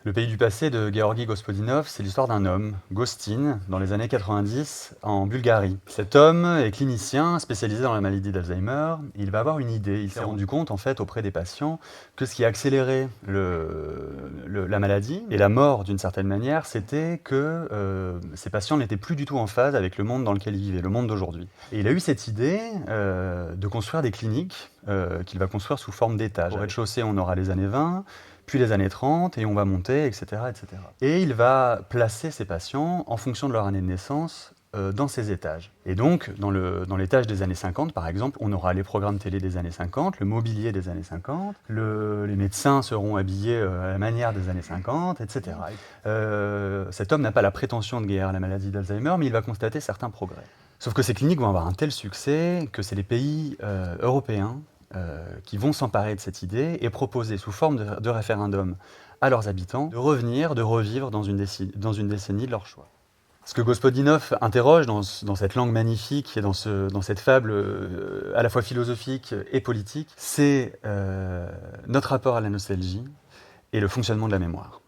Le pays du passé de Gueorgui Gospodinov, c'est l'histoire d'un homme, Gostin, dans les années 90, en Bulgarie. Cet homme est clinicien spécialisé dans la maladie d'Alzheimer. Il va avoir une idée. Il s'est rendu compte, en fait, auprès des patients, que ce qui a accéléré la maladie et la mort, d'une certaine manière, c'était que ces patients n'étaient plus du tout en phase avec le monde dans lequel ils vivaient, le monde d'aujourd'hui. Et il a eu cette idée de construire des cliniques qu'il va construire sous forme d'étages. Au rez-de-chaussée, on aura les années 20, puis les années 30, et on va monter, etc., etc. Et il va placer ces patients en fonction de leur année de naissance dans ces étages. Et donc, dans l'étage des années 50, par exemple, on aura les programmes télé des années 50, le mobilier des années 50, les médecins seront habillés à la manière des années 50, etc. Cet homme n'a pas la prétention de guérir la maladie d'Alzheimer, mais il va constater certains progrès. Sauf que ces cliniques vont avoir un tel succès que c'est les pays européens qui vont s'emparer de cette idée et proposer sous forme de référendum à leurs habitants de revenir, de revivre dans une décennie de leur choix. Ce que Gospodinov interroge dans cette langue magnifique et dans cette fable à la fois philosophique et politique, c'est notre rapport à la nostalgie et le fonctionnement de la mémoire.